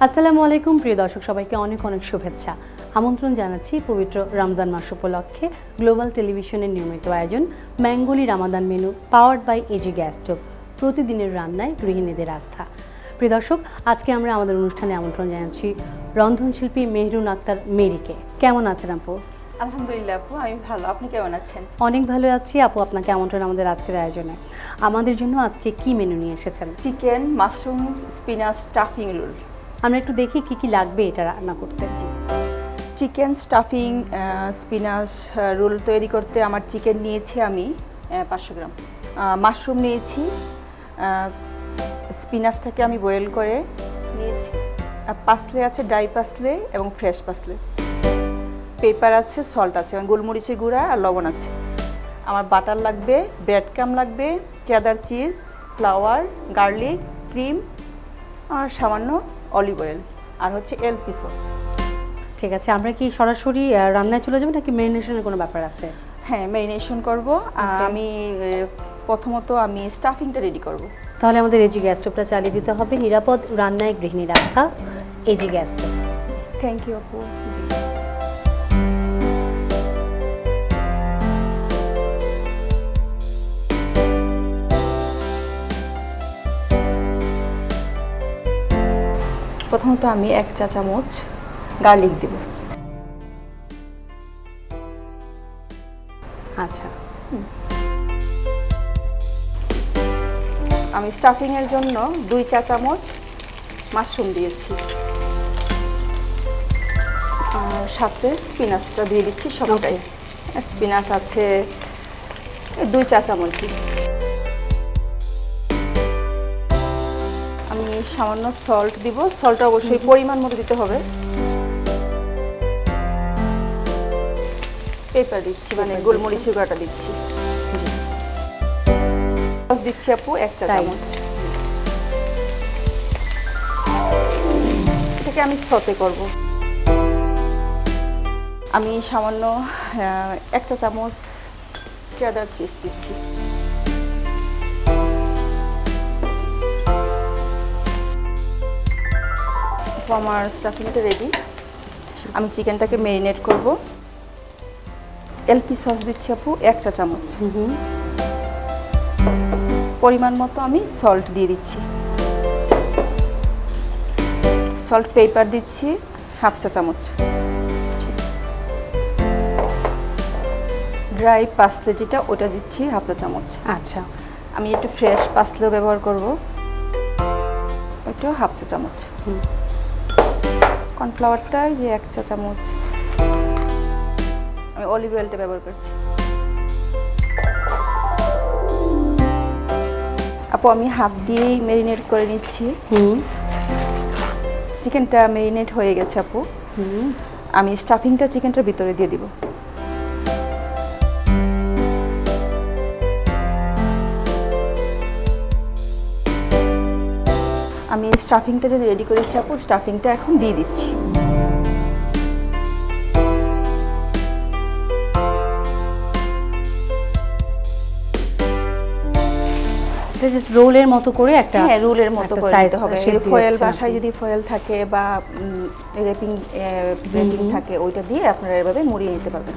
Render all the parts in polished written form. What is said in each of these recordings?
আসসালামু আলাইকুম প্রিয় দর্শক, সবাইকে অনেক অনেক শুভেচ্ছা। আমন্ত্রণ জানাচ্ছি পবিত্র রমজান মাস উপলক্ষে গ্লোবাল টেলিভিশনের নিয়মিত আয়োজন ম্যাঙ্গোলি Ramadan menu powered by AG gas stove, প্রতিদিনের রান্নায় গৃহিণীদের আস্থা। প্রিয় দর্শক, আজকে আমরা আমাদের অনুষ্ঠানে আমন্ত্রণ জানাচ্ছি রন্ধনশিল্পী মেহরুন আক্তার মেরিকে। কেমন আছেন আপু? আলহামদুলিল্লাহ আপু, আমি ভালো। আপনি কেমন আছেন? অনেক ভালো আছি আপু। আপনাকে আমন্ত্রণ আমাদের আজকের আয়োজনে। আমাদের জন্য আজকে কি মেনু নিয়ে এসেছেন? Chicken, mushroom, spinach, stuffing roll. আমরা একটু দেখি কি কি লাগবে এটা রান্না করতে। চিকেন স্টাফিং স্পিনাচ রোল তৈরি করতে আমার চিকেন নিয়েছি আমি 500 গ্রাম, মাশরুম নিয়েছি, স্পিনাচটাকে আমি বয়েল করে নিয়েছি, পাসলে আছে, ড্রাই পাসলে এবং ফ্রেশ পাসলে, পেপার আছে, সল্ট আছে, গোলমরিচের গুঁড়া আর লবণ আছে। আমার বাটার লাগবে, ব্রেড ক্রাম্ব লাগবে, চেদার চিজ, ফ্লাওয়ার, গার্লিক, ক্রিম আর সামান্য অলিভ অয়েল আর হচ্ছে এলপি সস। ঠিক আছে, আমরা কি সরাসরি রান্নায় চলে যাবো নাকি ম্যারিনেশনের কোনো ব্যাপার আছে? হ্যাঁ, ম্যারিনেশন করব। আমি প্রথমত স্টাফিংটা রেডি করব। তাহলে আমাদের এজি গ্যাস স্টোভটা চালিয়ে দিতে হবে। নিরাপদ রান্নায় গৃহিণী রাখা AG gas stove. Thank you আপু। জি, প্রথমত আমি 1 চা চামচ গার্লিক দিব। আচ্ছা, আমি স্টাফিংয়ের জন্য 2 চা চামচ মাশরুম দিয়েছি আর সাথে স্পিনাচটা দিয়ে দিচ্ছি সবটাই। স্পিনাচ আছে 2 চা চামচ। আমি সামান্য সল্ট দিব, সল্টটা অবশ্যই পরিমাণ মতো দিতে হবে। পেপার দিচ্ছি, মানে গোলমরিচের গুঁড়াটা দিচ্ছি। দিচ্ছি আপু 1 চা চামচ। এটাকে আমি সতে করব। আমি সামান্য 1 চা চামচ চেদার চিজ দিচ্ছি। আমার স্টাফিংটা রেডি। আমি চিকেনটাকে ম্যারিনেট করব। এলপি সস দিচ্ছি আপু 1 চা চামচ। পরিমাণ মতো আমি সল্ট দিয়ে দিচ্ছি। সল্ট পেপার দিচ্ছি 1/2 চা চামচ। ড্রাই পাসলে যেটা, ওটা দিচ্ছি 1/2 চা চামচ। আচ্ছা, আমি একটু ফ্রেশ পাসলেও ব্যবহার করব, ওইটাও 1/2 চা চামচ। কর্নফ্লাওয়ারটা যে 1 চা চামচ। আমি অলিভ অয়েলটা ব্যবহার করছি। আপু, আমি হাফ দিয়েই ম্যারিনেট করে নিচ্ছি। চিকেনটা ম্যারিনেট হয়ে গেছে আপু। আমি স্টাফিংটা চিকেনটার ভিতরে দিয়ে দিব। আমি স্টাফিংটা যদি রেডি করেছি আপু, স্টাফিংটা এখন দিয়ে দিচ্ছি। এটা জাস্ট রোলের মতো করে একটা, হ্যাঁ, রোলের মতো করে দিতে হবে। যদি ফয়েল, বাসায় যদি ফয়েল থাকে বা র্যাপিং থাকে, ওইটা দিয়ে আপনারা এভাবে মুড়িয়ে নিতে পারবেন।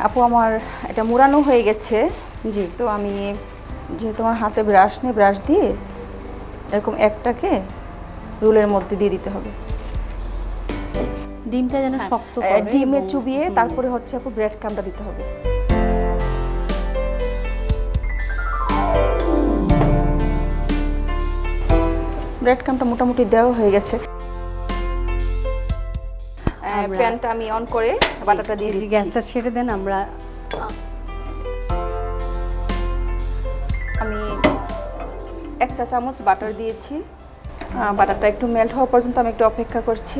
আপু, আমার এটা মুড়ানো হয়ে গেছে। জি, তো আমি যেহেতু আমার হাতে ব্রাশ নেই, ব্রাশ দিয়ে এরকম একটাকে রোলের মধ্যে দিয়ে দিতে হবে। ডিমটা যেন শক্ত করে ডিমে চুবিয়ে তারপরে হচ্ছে আপু ব্রেড ক্রাম্বটা দিতে হবে। ব্রেড ক্রাম্বটা মোটামুটি দেওয়া হয়ে গেছে। প্যানটা আমি অন করে বাটারটা দিয়ে দিচ্ছি। গ্যাসটা ছেড়ে দেন। আমি 1 চা চামচ বাটার দিয়েছি। বাটারটা একটু মেল্ট হওয়া পর্যন্ত আমি একটু অপেক্ষা করছি।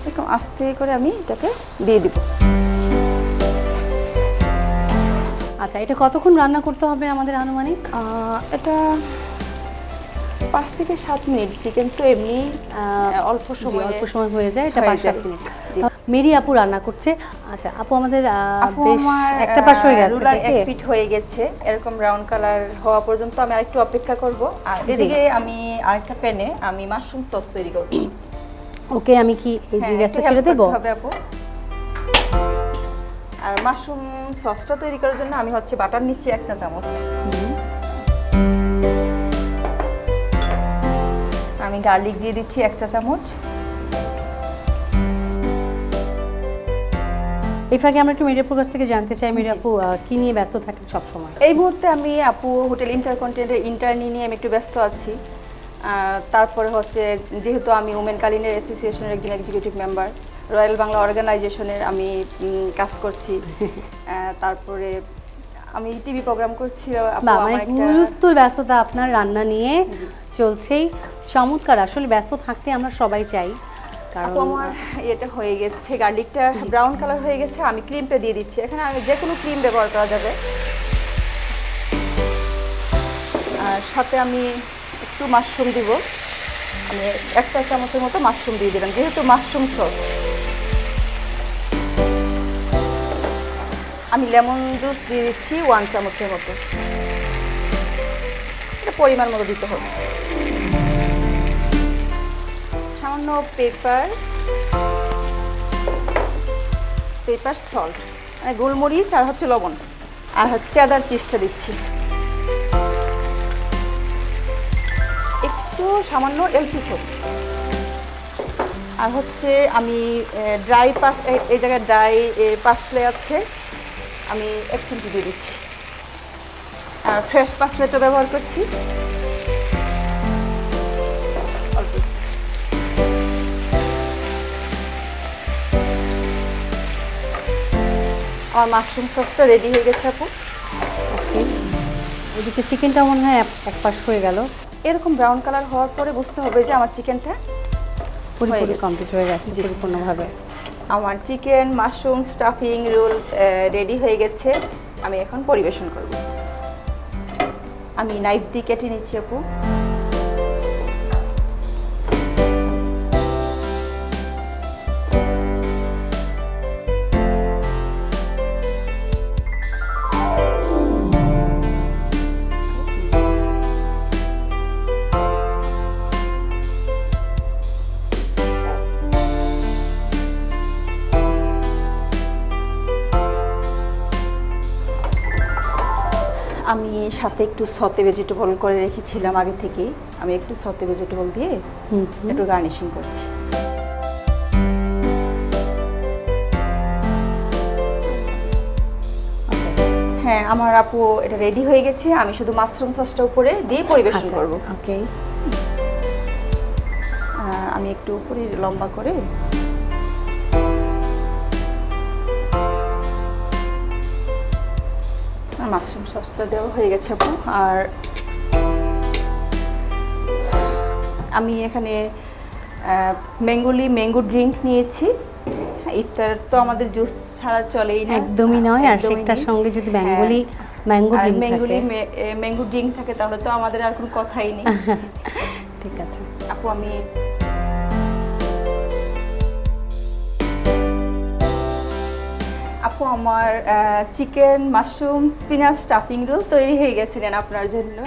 একটু আস্তে করে আমি এটাকে দিয়ে দিব। আচ্ছা, এটা কতক্ষণ রান্না করতে হবে আমাদের আনুমানিক? এটা 5 থেকে 7 মিনিট। চিকেন তো এমনি অল্প সময় হয়ে যায়, এটা 5-7 মিনিট। মেরি আপু রান্না করছে। আচ্ছা আপু আমাদের আপু বেশ আমার একটা পাশ হয়ে গেছে রুলার দেখে। এক পিঠ হয়ে গেছে, এরকম ব্রাউন কালার হওয়া পর্যন্ত আমি আরেকটু অপেক্ষা করব। আর এদিকে আমি আরেকটা প্যানে আমি মাশরুম সস তৈরি করব। ওকে, আমি কি এই যে গ্যাসটা ছেড়ে দেব? হবে আপু। আর মাশরুম সসটা তৈরি করার জন্য আমি হচ্ছে বাটার নিচ্ছি 1 চা চামচ। আমি গার্লিক দিয়ে দিচ্ছি 1 চা চামচ। এই ফাঁকে আমরা একটু মেরি আপুর কাছ থেকে জানতে চাই, মেরি আপু কি নিয়ে ব্যস্ত থাকেন সবসময়? এই মুহূর্তে আমি আপু হোটেল ইন্টারকন্টিনেন্টের ইন্টার্নি নিয়ে আমি একটু ব্যস্ত আছি। তারপরে হচ্ছে যেহেতু আমি ওমেন কালিনের অ্যাসোসিয়েশনের একজন এক্সিকিউটিভ মেম্বার, রয়্যাল বাংলা অর্গানাইজেশনের আমি কাজ করছি। তারপরে আমি টিভি প্রোগ্রাম করছি। গুরুত্ব ব্যস্ততা আপনার রান্না নিয়ে চলছেই, চমৎকার। আসলে ব্যস্ত থাকতে আমরা সবাই চাই। আপু আমার এটা হয়ে গেছে, গার্লিকটা ব্রাউন কালার হয়ে গেছে, আমি ক্রিমটা দিয়ে দিচ্ছি। এখানে আমি যে কোনো ক্রিম ব্যবহার করা যাবে। আর সাথে আমি একটু মাশরুম দিব, আমি 1 চা চামচের মতো মাশরুম দিয়ে দিলাম, যেহেতু মাশরুম সস। আমি লেমন জুস দিয়ে দিচ্ছি 1 চামচের মতো, এটা পরিমাণ মতো দিতে হবে। সামান্য পেপার সল্ট, মানে গোলমরিচ আর হচ্ছে লবণ, আর হচ্ছে চেদার চিজটা দিচ্ছি একটু, সামান্য এলপি সস। আর হচ্ছে আমি ড্রাই এই জায়গায় ড্রাই পাসলে আছে, আমি 1 চিমটি দিয়ে দিচ্ছি। আর ফ্রেশ পাসলেটা ব্যবহার করছি অল্প। আমার মাশরুম সসটা রেডি হয়ে গেছে আপু। ওকে, এদিকে চিকেনটা মনে হয় এক পাশ হয়ে গেল। এরকম ব্রাউন কালার হওয়ার পরে বুঝতে হবে যে আমার চিকেনটা পুরোপুরি কমপ্লিট হয়ে গেছে পরিপূর্ণভাবে। আমার chicken mushroom stuffing roll ready হয়ে গেছে, আমি এখন পরিবেশন করব। আমি নাইফ দিয়ে কেটে নিচ্ছি আপু। আমি সাথে একটু সতে ভেজিটেবল করে রেখেছিলাম আগে থেকেই, আমি একটু সতে ভেজিটেবল দিয়ে একটু গার্নিশিং করছি। হ্যাঁ আমার আপু এটা রেডি হয়ে গেছে, আমি শুধু মাশরুম সসটা উপরে দিয়ে পরিবেশন করব। ওকে, আমি একটু উপরে লম্বা করে মাশরুম সসটা দেওয়া হয়ে গেছে আপু। আর আমি এখানে ম্যাঙ্গো ড্রিঙ্ক নিয়েছি। ইফতার তো আমাদের জুস ছাড়া চলেই না, একদমই নয়। আর সেটার সঙ্গে যদি ম্যাঙ্গো ড্রিঙ্ক থাকে তাহলে তো আমাদের আর কোনো কথাই নেই। ঠিক আছে আপু, আমি আপু আমার chicken mushroom spinach stuffing roll তৈরি হয়ে গেছে আপনার জন্য।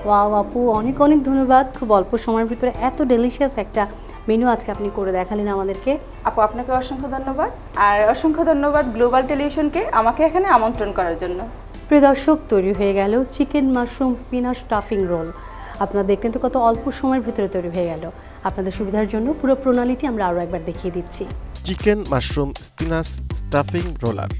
ওয়াও আপু, অনেক অনেক ধন্যবাদ। খুব অল্প সময়ের ভিতরে এত ডেলিশিয়াস একটা মেনু আজকে আপনি করে দেখালেন আমাদেরকে। আপু আপনাকে অসংখ্য ধন্যবাদ, আর অসংখ্য ধন্যবাদ গ্লোবাল টেলিভিশনকে আমাকে এখানে আমন্ত্রণ করার জন্য। প্রিয় দর্শক, তৈরি হয়ে গেল chicken mushroom spinach stuffing roll. আপনারা দেখলেন তো কত অল্প সময়ের ভিতরে তৈরি হয়ে গেল। আপনাদের সুবিধার জন্য পুরো প্রণালীটি আমরা আরও একবার দেখিয়ে দিচ্ছি। Chicken mushroom spinach stuffing roller.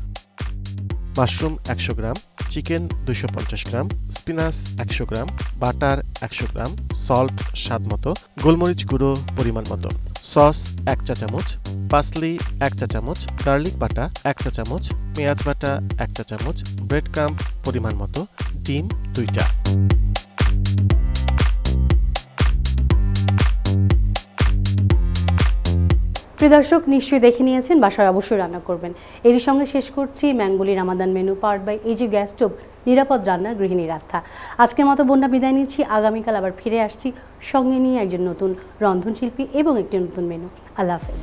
Mushroom 100 গ্রাম, চিকেন 250 গ্রাম, স্পিনাচ 100 গ্রাম, বাটার 100 গ্রাম, সল্ট স্বাদ মতো, গোলমরিচ গুঁড়ো পরিমাণ মতো, সস 1 চা চামচ, পাসলি 1 চা চামচ, গার্লিক বাটা 1 চা চামচ, পেঁয়াজ বাটা 1 চা চামচ, ব্রেড ক্রাম্ব পরিমাণ মতো, ডিম 2টা। প্রিয় দর্শক, নিশ্চয়ই দেখে নিয়েছেন, বাসায় অবশ্যই রান্না করবেন। এরই সঙ্গে শেষ করছি Bengali Ramadan menu powered by AG gas stove, নিরাপদ রান্নার গৃহিণীর আস্থা। আজকের মতো বন্যা বিদায় নিচ্ছি। আগামীকাল আবার ফিরে আসছি সঙ্গে নিয়ে একজন নতুন রন্ধনশিল্পী এবং একটি নতুন মেনু। আল্লাহ হাফেজ।